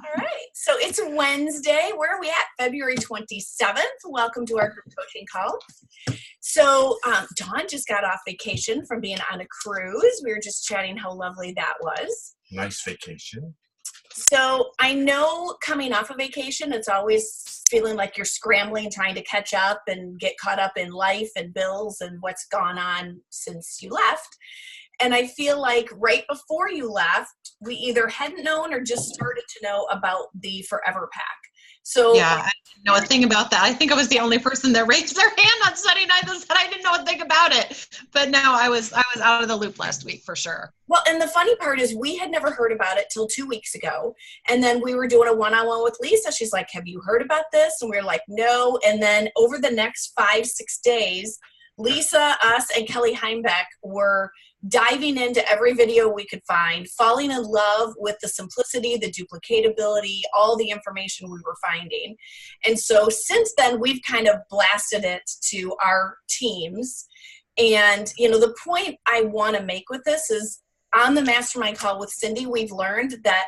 All right. So it's Wednesday. Where are we at? February 27th. Welcome to our group coaching call. So Dawn just got off vacation from being on a cruise. We were just chatting how lovely that was. Nice vacation. So I know coming off a vacation, it's always feeling like you're scrambling, trying to catch up and get caught up in life and bills and what's gone on since you left. And I feel like right before you left, we either hadn't known or just started to know about the Forever Pack. So yeah, I didn't know a thing about that. I think I was the only person that raised their hand on Sunday night that said I didn't know a thing about it. But no, I was out of the loop last week for sure. Well, and the funny part is we had never heard about it till 2 weeks ago. And then we were doing a one-on-one with Lisa. She's like, have you heard about this? And we were like, no. And then over the next 5-6 days, Lisa, us, and Kelly Heimbeck were diving into every video we could find, falling in love with the simplicity, the duplicatability, all the information we were finding. And so since then, we've kind of blasted it to our teams. And, you know, the point I want to make with this is on the mastermind call with Cindy, we've learned that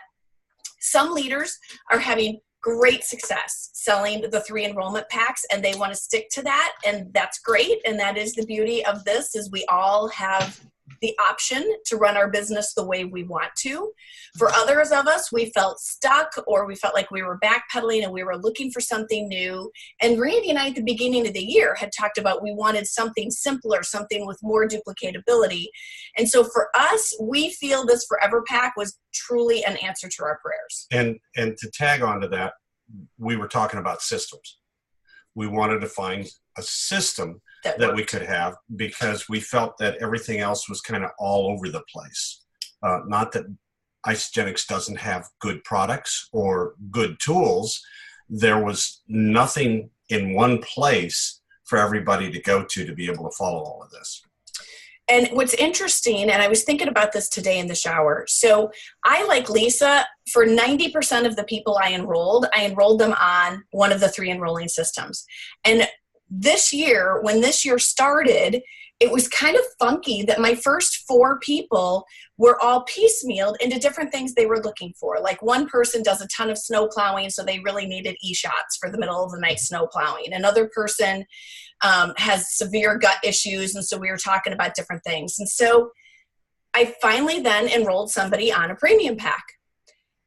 some leaders are having great success selling the 3 enrollment packs, and they want to stick to that. And that's great. And that is the beauty of this, is we all have the option to run our business the way we want to. For others of us, we felt stuck, or we felt like we were backpedaling and we were looking for something new. And Randy and I at the beginning of the year had talked about we wanted something simpler, something with more duplicatability. And so for us, we feel this Forever Pack was truly an answer to our prayers. And to tag on to that, we were talking about systems. We wanted to find a system that we could have, because we felt that everything else was kind of all over the place. Not that Isagenix doesn't have good products or good tools. There was nothing in one place for everybody to go to be able to follow all of this. And what's interesting, and I was thinking about this today in the shower. So I, like Lisa, for 90% of the people I enrolled them on one of the 3 enrolling systems. And this year, when this year started, it was kind of funky that my first 4 people were all piecemealed into different things they were looking for. Like one person does a ton of snow plowing, so they really needed e-shots for the middle of the night snow plowing. Another person has severe gut issues, and so we were talking about different things. And so I finally then enrolled somebody on a premium pack.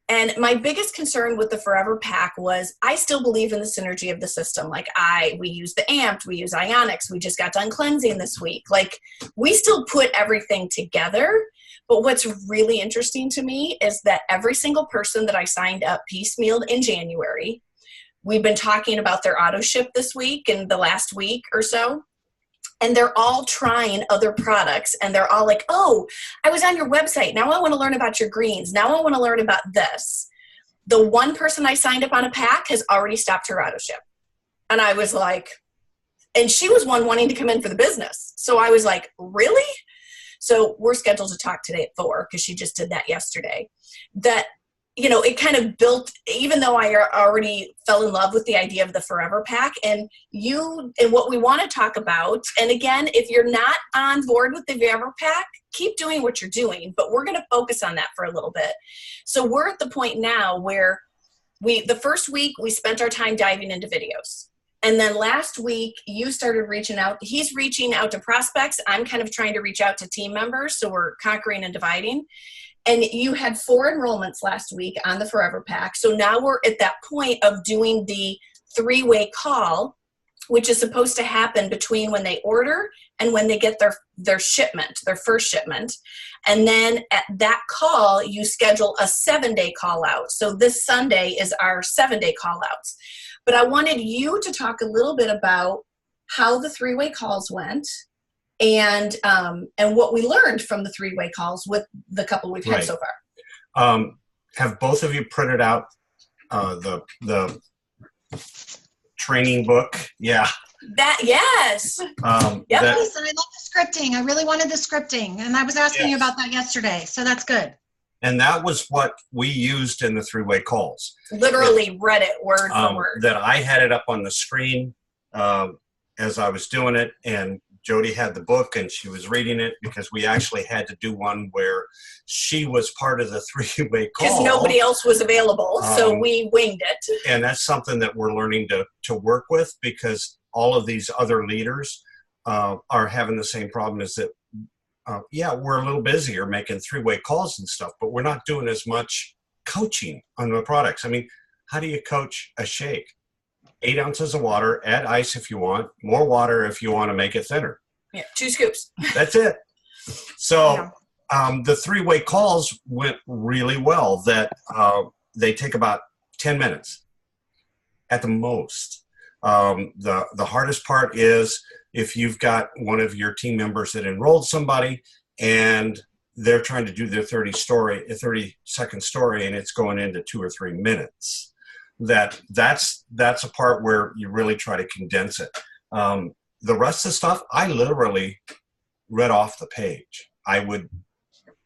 And my biggest concern with the Forever Pack was I still believe in the synergy of the system. Like we use the Amped, we use Ionix, we just got done cleansing this week. Like we still put everything together. But what's really interesting to me is that every single person that I signed up piecemealed in January, we've been talking about their auto ship this week and the last week or so. And they're all trying other products, and they're all like, oh, I was on your website. Now I want to learn about your greens. Now I want to learn about this. The one person I signed up on a pack has already stopped her auto ship. And I was like, and she was one wanting to come in for the business. So I was like, really? So we're scheduled to talk today at 4 because she just did that yesterday. That, you know, it kind of built, even though I already fell in love with the idea of the Forever Pack, and what we want to talk about. And again, if you're not on board with the Forever Pack, keep doing what you're doing, but we're going to focus on that for a little bit. So we're at the point now where the first week we spent our time diving into videos. And then last week you started reaching out. He's reaching out to prospects. I'm kind of trying to reach out to team members. So we're conquering and dividing. And you had 4 enrollments last week on the Forever Pack. So now we're at that point of doing the 3-way call, which is supposed to happen between when they order and when they get their shipment, their first shipment. And then at that call, you schedule a 7-day call out. So this Sunday is our 7-day call outs. But I wanted you to talk a little bit about how the 3-way calls went, and what we learned from the 3-way calls with the couple we've had so far. Have both of you printed out the training book? Yeah. Yes. Yes, and I love the scripting. I really wanted the scripting, and I was asking you about that yesterday, so that's good. And that was what we used in the 3-way calls. Literally read it word for word. That I had it up on the screen as I was doing it, and Jody had the book and she was reading it because we actually had to do one where she was part of the three-way call. Because nobody else was available, so we winged it. And that's something that we're learning to work with, because all of these other leaders are having the same problem, is that, we're a little busier making three-way calls and stuff, but we're not doing as much coaching on the products. I mean, how do you coach a shake? 8 ounces of water, add ice if you want, more water if you want to make it thinner. Yeah, 2 scoops. That's it. So the three-way calls went really well. That they take about 10 minutes at the most. The hardest part is if you've got one of your team members that enrolled somebody and they're trying to do their 30-second story, and it's going into 2 or 3 minutes. That's a part where you really try to condense it. The rest of the stuff, I literally read off the page. I would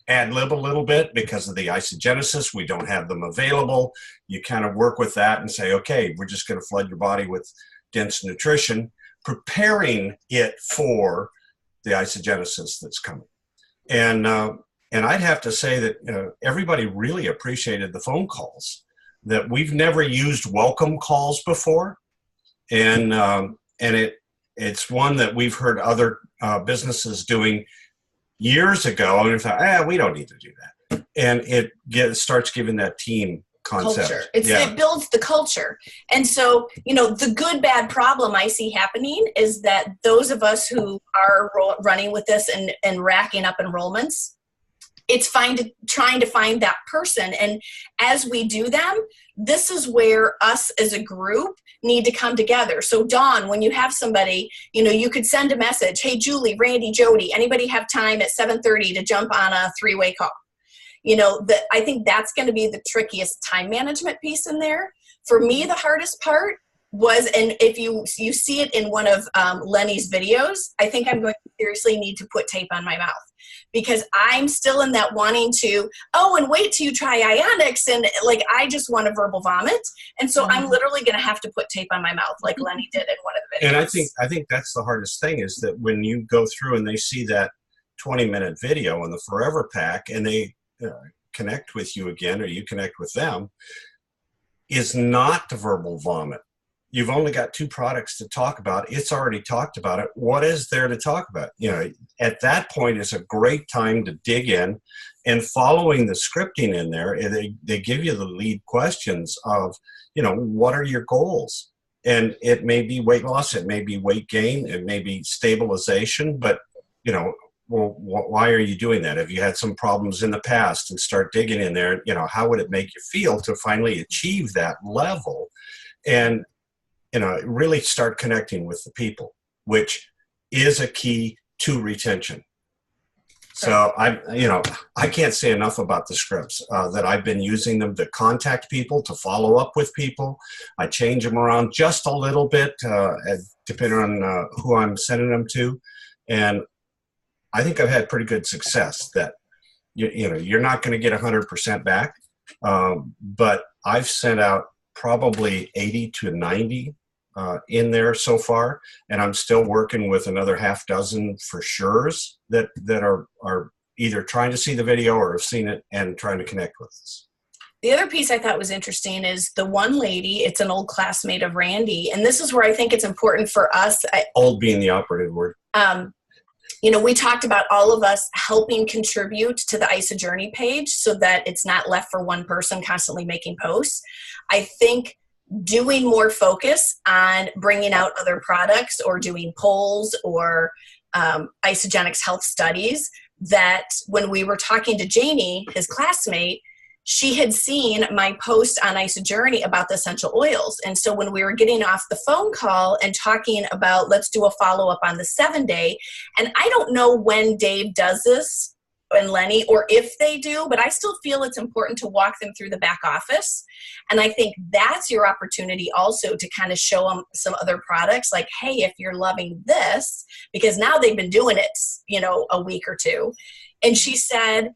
ad lib a little bit because of the isogenesis. We don't have them available. You kind of work with that and say, okay, we're just going to flood your body with dense nutrition, preparing it for the isogenesis that's coming. And I'd have to say that everybody really appreciated the phone calls. That we've never used welcome calls before, and it's one that we've heard other businesses doing years ago, and we thought, we don't need to do that, and it starts giving that team concept. Culture. It builds the culture, and so the good bad problem I see happening is that those of us who are running with this and racking up enrollments, it's trying to find that person. And as we do them, this is where us as a group need to come together. So Dawn, when you have somebody, you could send a message, hey, Julie, Randy, Jody, anybody have time at 7:30 to jump on a three-way call? I think that's going to be the trickiest time management piece in there. For me, the hardest part was, and if you see it in one of Lenny's videos, I think I'm going to seriously need to put tape on my mouth, because I'm still in that wanting to, and wait till you try Ionix, and I just want to verbal vomit. And so I'm literally going to have to put tape on my mouth like Lenny did in one of the videos. And I think that's the hardest thing, is that when you go through and they see that 20-minute video in the Forever Pack and they connect with you again, or you connect with them, is not the verbal vomit. You've only got 2 products to talk about. It's already talked about it. What is there to talk about? At that point is a great time to dig in, and following the scripting in there, they give you the lead questions of, what are your goals? And it may be weight loss, it may be weight gain, it may be stabilization, but, well, why are you doing that? Have you had some problems in the past? And start digging in there, how would it make you feel to finally achieve that level? And really start connecting with the people, which is a key to retention. So I can't say enough about the scripts, that I've been using them to contact people, to follow up with people. I change them around just a little bit, depending on who I'm sending them to. And I think I've had pretty good success. That, you're not going to get 100% back, but I've sent out probably 80 to 90 in there so far, and I'm still working with another half dozen for sure's that are either trying to see the video or have seen it and trying to connect with us. The other piece I thought was interesting is the one lady, it's an old classmate of Randy, and this is where I think it's important for us. Old being the operative word. We talked about all of us helping contribute to the IsaJourney page so that it's not left for one person constantly making posts. I think doing more focus on bringing out other products or doing polls or Isagenix health studies, that when we were talking to Janie, his classmate, she had seen my post on IsaJourney about the essential oils. And so when we were getting off the phone call and talking about, let's do a follow-up on the 7-day, and I don't know when Dave does this and Lenny, or if they do, but I still feel it's important to walk them through the back office. And I think that's your opportunity also to kind of show them some other products, like, hey, if you're loving this, because now they've been doing it, a week or two. And she said,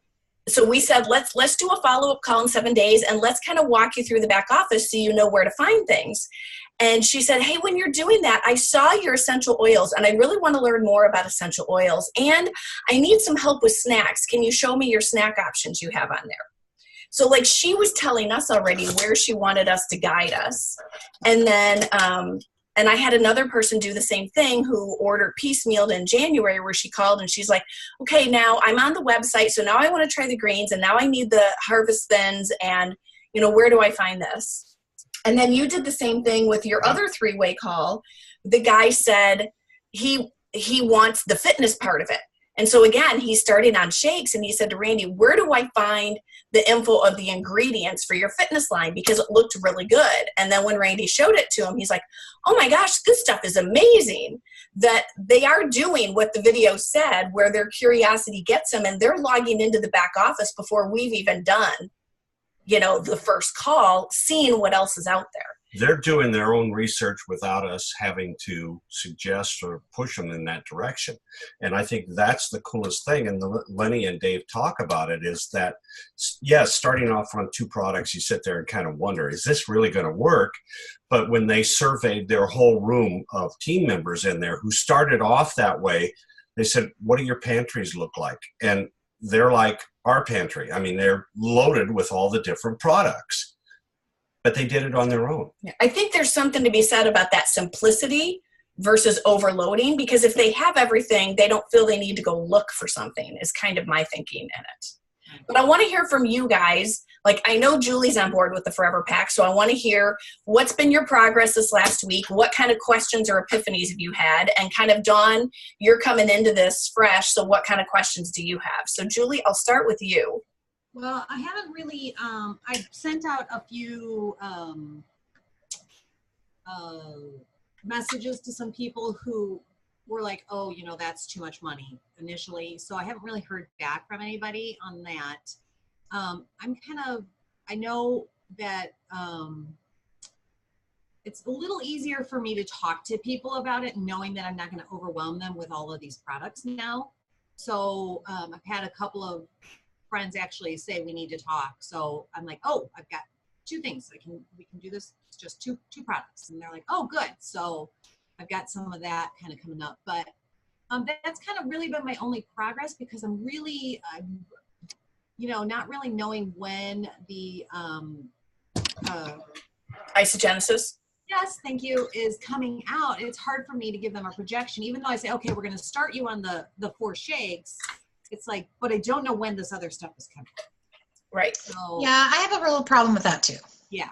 so we said, let's do a follow-up call in 7 days, and let's kind of walk you through the back office so you know where to find things. And she said, hey, when you're doing that, I saw your essential oils, and I really want to learn more about essential oils, and I need some help with snacks. Can you show me your snack options you have on there? So like she was telling us already where she wanted us to guide us. And then, and I had another person do the same thing who ordered piecemeal in January, where she called and she's like, okay, now I'm on the website. So now I want to try the greens, and now I need the Harvest Thins, and where do I find this? And then you did the same thing with your other 3-way call. The guy said he wants the fitness part of it. And so again, he's starting on shakes, and he said to Randy, where do I find the info of the ingredients for your fitness line? Because it looked really good. And then when Randy showed it to him, he's like, oh my gosh, this stuff is amazing. That they are doing what the video said, where their curiosity gets them, and they're logging into the back office before we've even done, the first call, seeing what else is out there. They're doing their own research without us having to suggest or push them in that direction. And I think that's the coolest thing. And Lenny and Dave talk about it is that, yes, starting off on 2 products, you sit there and kind of wonder, is this really going to work? But when they surveyed their whole room of team members in there who started off that way, they said, what do your pantries look like? And they're like our pantry. I mean, they're loaded with all the different products. But they did it on their own. I think there's something to be said about that simplicity versus overloading, because if they have everything, they don't feel they need to go look for something, is kind of my thinking in it. But I want to hear from you guys. Like, I know Julie's on board with the Forever Pack, so I want to hear what's been your progress this last week. What kind of questions or epiphanies have you had? And kind of, Dawn, you're coming into this fresh, so what kind of questions do you have? So Julie, I'll start with you. Well, I haven't really, I sent out a few messages to some people who were like, oh, that's too much money initially. So I haven't really heard back from anybody on that. I know that it's a little easier for me to talk to people about it, knowing that I'm not going to overwhelm them with all of these products now. So I've had a couple of friends actually say we need to talk. So I'm like, oh, I've got 2 things. We can do this. It's just two products. And they're like, oh, good. So I've got some of that kind of coming up. But that's kind of really been my only progress, because I'm really, not really knowing when the Isogenesis. Yes, thank you, is coming out. It's hard for me to give them a projection, even though I say, okay, we're going to start you on the 4 shakes. It's like, but I don't know when this other stuff is coming. Right. So, yeah, I have a real problem with that too. Yeah.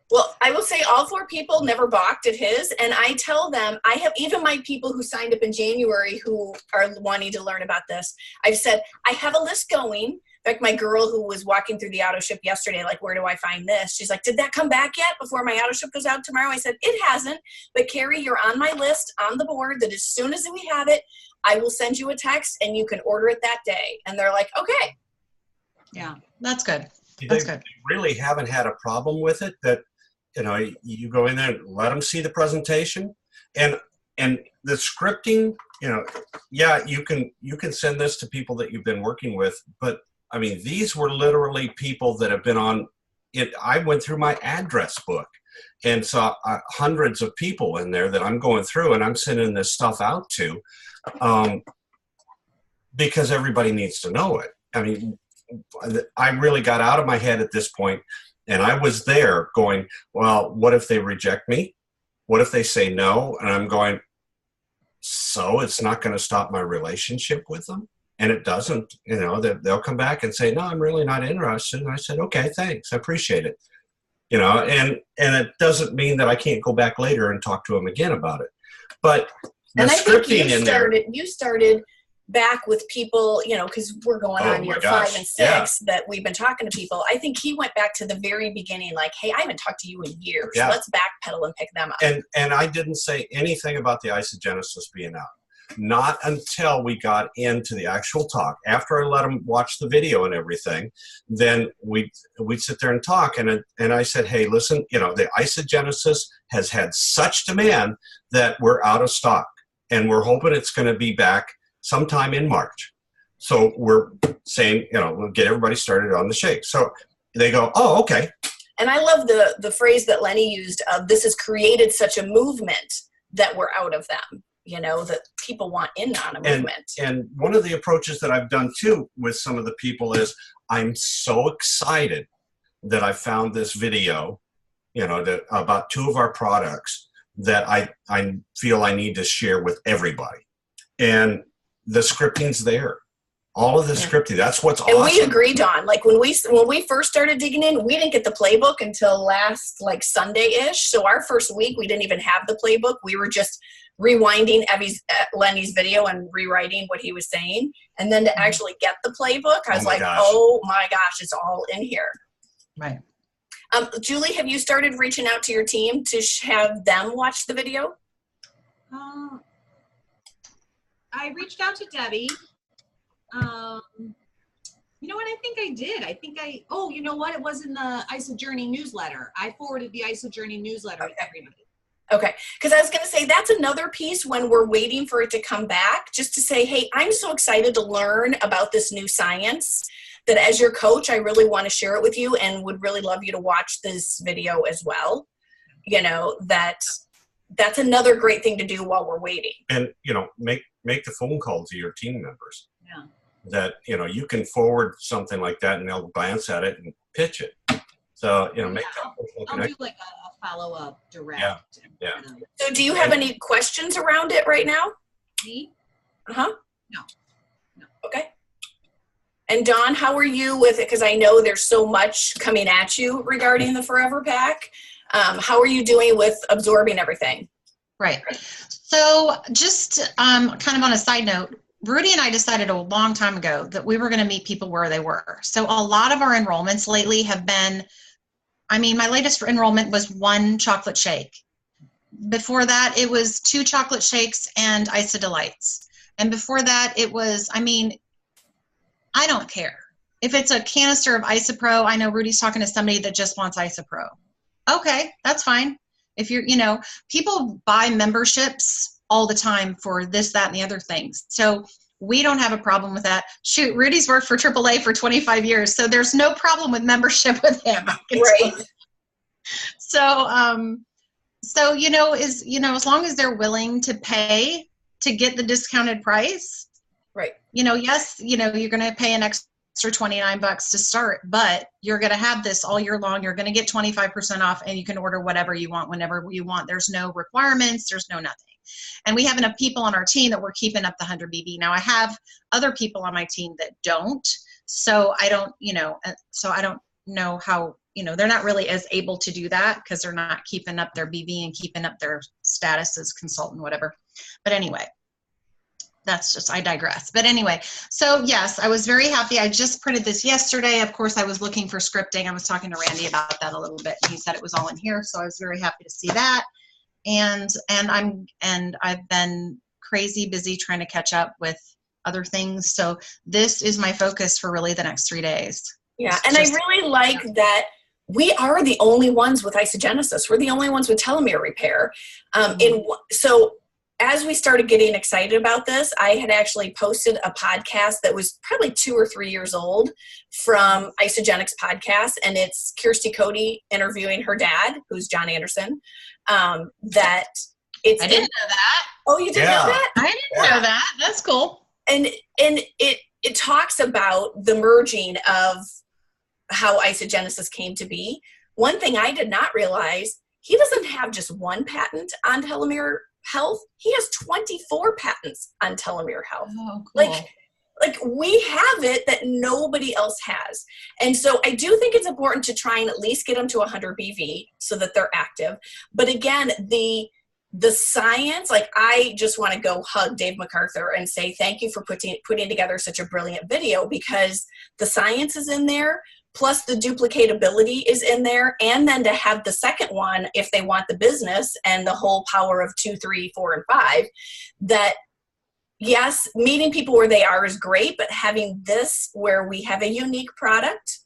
Well, I will say all 4 people never balked at his. And I tell them, I have even my people who signed up in January who are wanting to learn about this. I've said, I have a list going. In fact, my girl who was walking through the auto ship yesterday, like, where do I find this? She's like, did that come back yet before my auto ship goes out tomorrow? I said, it hasn't. But Carrie, you're on my list on the board that as soon as we have it, I will send you a text and you can order it that day. And they're like, okay. Yeah, that's good. They really haven't had a problem with it. That, you go in there and let them see the presentation, and the scripting. Yeah, you can send this to people that you've been working with, but I mean, these were literally people that have been on it. I went through my address book and saw hundreds of people in there that I'm going through, and I'm sending this stuff out to, because everybody needs to know it. I mean, I really got out of my head at this point, and I was there going, well, what if they reject me? What if they say no? And I'm going, so it's not going to stop my relationship with them? And it doesn't. They'll come back and say, no, I'm really not interested. And I said, okay, thanks. I appreciate it. And it doesn't mean that I can't go back later and talk to them again about it. But the and I scripting think in there. You started back with people, because we're going on year 5 and 6 that we've been talking to people. I think he went back to the very beginning, like, hey, I haven't talked to you in years. Yeah. Let's backpedal and pick them up. And I didn't say anything about the isogenesis being out. Not until we got into the actual talk. After I let them watch the video and everything, then we'd sit there and talk. And I said, hey, listen, the isogenesis has had such demand that we're out of stock. And we're hoping it's going to be back sometime in March. So we're saying, we'll get everybody started on the shake. So they go, oh, okay. And I love the phrase that Lenny used of this has created such a movement that we're out of them, that people want in on a movement. And one of the approaches that I've done too with some of the people is I'm so excited that I found this video, about 2 of our products that I feel I need to share with everybody. And the scripting's there. All of the scripting, that's what's awesome. And we agree, Dawn. Like when we first started digging in, we didn't get the playbook until last Sunday-ish. So our first week, we didn't even have the playbook. We were just rewinding Lenny's video and rewriting what he was saying. And then to actually get the playbook, I was oh my gosh, it's all in here. Right. Julie, have you started reaching out to your team to have them watch the video? I reached out to Debbie. You know what? I think I did. You know what? It was in the ISA Journey newsletter. I forwarded the ISA Journey newsletter to everybody. Okay. Because I was going to say that's another piece when we're waiting for it to come back, just to say, hey, I'm so excited to learn about this new science that as your coach, I really want to share it with you and would really love you to watch this video as well. That's another great thing to do while we're waiting. And, make the phone call to your team members. Yeah. That, you can forward something like that and they'll glance at it and pitch it. So, make that personal connection. I'll do a follow-up direct. Yeah. So do you have any questions around it right now? Me? Uh-huh. No. Okay. And Dawn, how are you with it? Because I know there's so much coming at you regarding the Forever Pack. How are you doing with absorbing everything? Right. So just kind of on a side note, Rudy and I decided a long time ago that we were going to meet people where they were. So a lot of our enrollments lately have been, my latest enrollment was 1 chocolate shake. Before that, it was 2 chocolate shakes and ISA Delights. And before that, it was, I don't care. If it's a canister of Isopro, I know Rudy's talking to somebody that just wants Isopro. Okay, that's fine. If you're, people buy memberships all the time for this, that, and the other things. So we don't have a problem with that. Shoot, Rudy's worked for AAA for 25 years, so there's no problem with membership with him. Right. So, as long as they're willing to pay to get the discounted price, right. Yes, you're going to pay an extra $29 to start, but you're going to have this all year long. You're going to get 25% off and you can order whatever you want, whenever you want. There's no requirements. There's no nothing. And we have enough people on our team that we're keeping up the 100 BB. Now I have other people on my team that don't, so I don't know how, they're not really as able to do that because they're not keeping up their BB and keeping up their status as consultant, whatever. But anyway, I digress. But anyway, so yes, I was very happy. I just printed this yesterday. Of course, I was looking for scripting. I was talking to Randy about that a little bit. And he said it was all in here. So I was very happy to see that. And I've been crazy busy trying to catch up with other things. So this is my focus for really the next 3 days. Yeah. And I really like that we are the only ones with isogenesis. We're the only ones with telomere repair. So as we started getting excited about this, I had actually posted a podcast that was probably 2 or 3 years old from Isagenix podcast, and it's Kirsty Cody interviewing her dad, who's John Anderson. I didn't know that. Oh, you didn't know that? I didn't know that. That's cool. And it talks about the merging of how isogenesis came to be. One thing I did not realize, he doesn't have just 1 patent on telomere health. He has 24 patents on telomere health. Oh, cool. Like we have it that nobody else has. And so I do think it's important to try and at least get them to 100 BV so that they're active. But again, the science, like I just want to go hug Dave MacArthur and say thank you for putting together such a brilliant video, because the science is in there, plus the duplicatability is in there, and then to have the second one, if they want the business and the whole power of 2, 3, 4, and 5, that yes, meeting people where they are is great, but having this where we have a unique product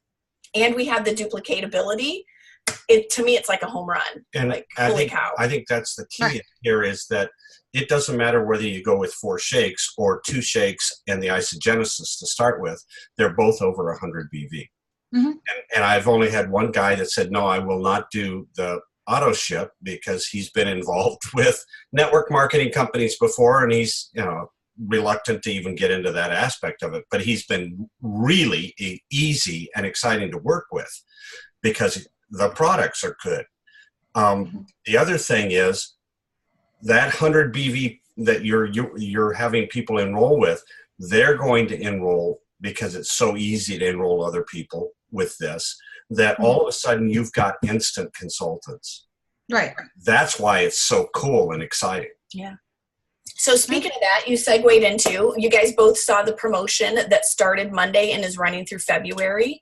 and we have the duplicatability, to me, it's like a home run. And like, holy cow. I think that's the key here is that it doesn't matter whether you go with 4 shakes or 2 shakes and the isogenesis to start with. They're both over 100 BV. Mm-hmm. And I've only had one guy that said, no, I will not do the auto ship because he's been involved with network marketing companies before, and he's, reluctant to even get into that aspect of it. But he's been really easy and exciting to work with because the products are good. The other thing is that 100 BV that you're having people enroll with, they're going to enroll because it's so easy to enroll other people with this, that all of a sudden you've got instant consultants. Right. That's why it's so cool and exciting. Yeah. So speaking of that, you segued into, you guys both saw the promotion that started Monday and is running through February.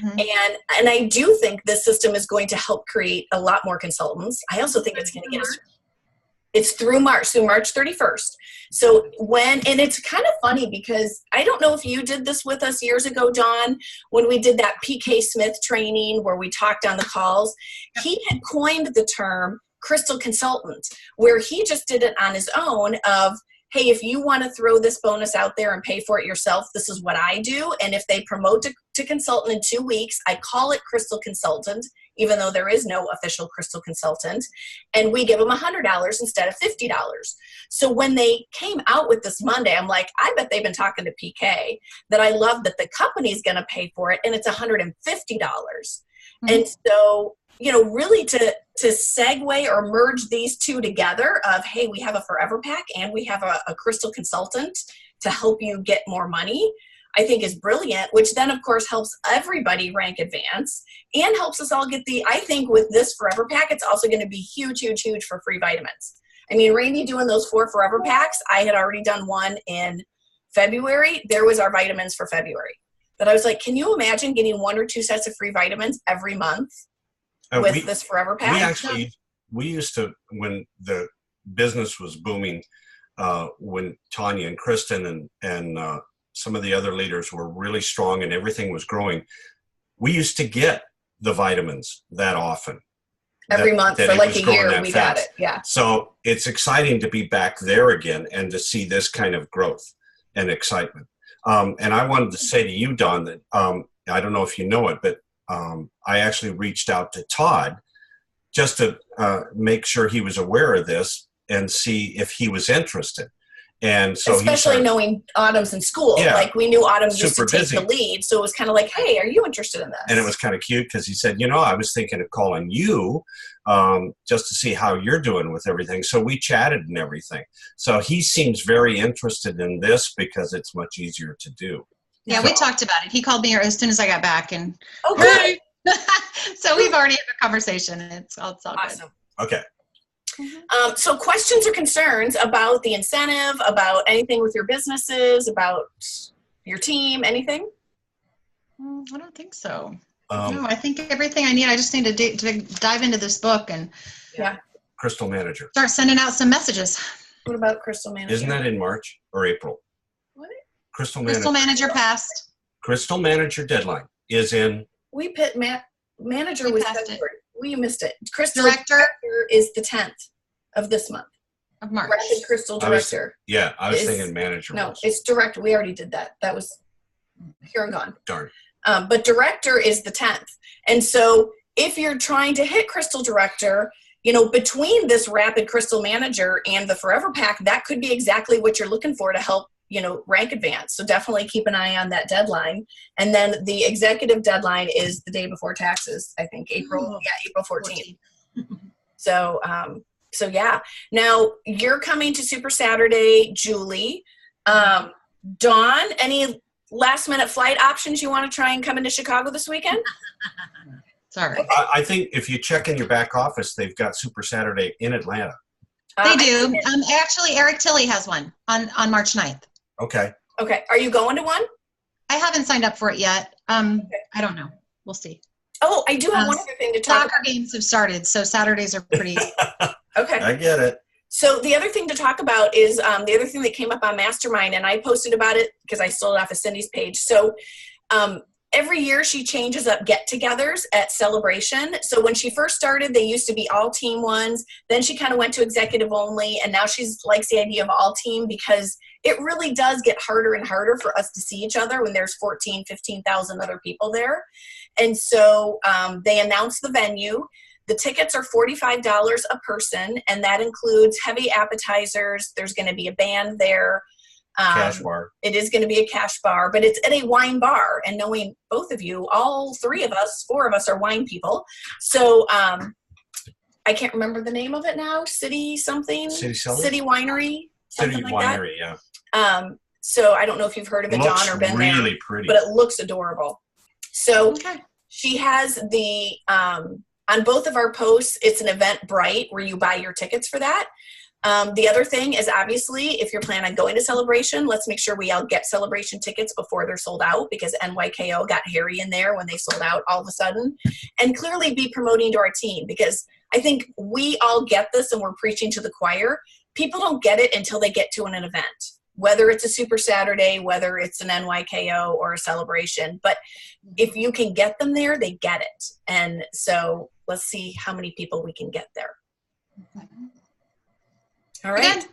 And I do think this system is going to help create a lot more consultants. I also think it's going to get us, it's through March 31st. So and it's kind of funny because I don't know if you did this with us years ago, Dawn, when we did that PK Smith training where we talked on the calls. He had coined the term Crystal Consultant, where he just did it on his own of, hey, if you want to throw this bonus out there and pay for it yourself, this is what I do. And if they promote to consultant in 2 weeks, I call it Crystal Consultant, even though there is no official Crystal Consultant. And we give them $100 instead of $50. So when they came out with this Monday, I'm like, I bet they've been talking to PK, that I love that the company's going to pay for it, and it's $150. And so, really to segue or merge these two together of, hey, we have a Forever Pack and we have a Crystal Consultant to help you get more money, I think is brilliant, which then of course helps everybody rank advance and helps us all get I think with this Forever Pack, it's also going to be huge, huge, huge for free vitamins. I mean, Randy doing those 4 Forever Packs, I had already done one in February. There was our vitamins for February. But I was like, can you imagine getting 1 or 2 sets of free vitamins every month? With this Forever Pack? We used to, when the business was booming, when Tanya and Kristen and some of the other leaders were really strong and everything was growing, we used to get the vitamins that often. Every month for like a year, we got it. Yeah. So it's exciting to be back there again and to see this kind of growth and excitement. And I wanted to say to you, Dawn, that I don't know if you know it, but I actually reached out to Todd just to make sure he was aware of this and see if he was interested. And so especially knowing Autumn's in school, like we knew Autumn used to take the lead. So it was kind of like, hey, are you interested in this? And it was kind of cute because he said, I was thinking of calling you just to see how you're doing with everything. So we chatted and everything. So he seems very interested in this because it's much easier to do. Yeah, we talked about it. He called me as soon as I got back, and hey. So we've already had a conversation, and it's all awesome. Good. Okay. So questions or concerns about the incentive, about anything with your businesses, about your team, anything? I don't think so. No, I think everything I need. I just need to dive into this book and Crystal Manager. Start sending out some messages. What about Crystal Manager? Isn't that in March or April? What? Crystal Manager passed. Crystal Manager deadline is in. We put Manager was February. We missed it. Crystal Director is the 10th of this month. Of March. Rapid Crystal Director. I was thinking Manager. No, it's Director. We already did that. That was here and gone. Darn. But Director is the 10th. And so if you're trying to hit Crystal Director, between this Rapid Crystal Manager and the Forever Pack, that could be exactly what you're looking for to help rank advance. So definitely keep an eye on that deadline. And then the executive deadline is the day before taxes, I think April 14th. So yeah. Now you're coming to Super Saturday, Julie. Dawn, any last minute flight options you want to try and come into Chicago this weekend? Sorry. I think if you check in your back office, they've got Super Saturday in Atlanta. They do. Actually, Eric Tilley has one on March 9th. Okay. Are you going to one? I haven't signed up for it yet. I don't know. We'll see. Oh, I do have one other thing to talk about. Soccer games have started, so Saturdays are pretty easy. Okay. I get it. So the other thing to talk about is the other thing that came up on Mastermind, and I posted about it because I stole it off of Cindy's page. So every year she changes up get-togethers at Celebration. So when she first started, they used to be all team ones. Then she kind of went to executive only, and now she's likes the idea of all team because it really does get harder and harder for us to see each other when there's 14, 15,000 other people there. And so they announced the venue. The tickets are $45 a person, and that includes heavy appetizers. There's going to be a band there. Cash bar. It is going to be a cash bar, but it's at a wine bar. And knowing both of you, all three of us, four of us are wine people. So I can't remember the name of it now. City something? City Winery? City like Winery, that. yeah. So I don't know if you've heard of it, John, or been really there. Pretty. But it looks adorable. So Okay. she has the, on both of our posts, it's an Eventbrite where you buy your tickets for that. The other thing is obviously if you're planning on going to Celebration, let's make sure we all get Celebration tickets before they're sold out because NYKO got hairy in there when they sold out all of a sudden. And clearly be promoting to our team because I think we all get this and we're preaching to the choir. People don't get it until they get to an event, whether it's a Super Saturday, whether it's an NYKO or a Celebration. But if you can get them there, they get it. And so let's see how many people we can get there. All right. Good.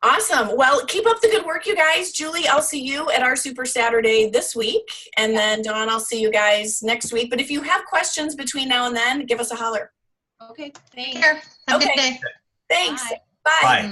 Awesome. Well, keep up the good work, you guys. Julie, I'll see you at our Super Saturday this week. And then Dawn, I'll see you guys next week. But if you have questions between now and then, give us a holler. Okay, Take thanks. care. Have a Okay. good day. Thanks. Bye. Bye. Bye.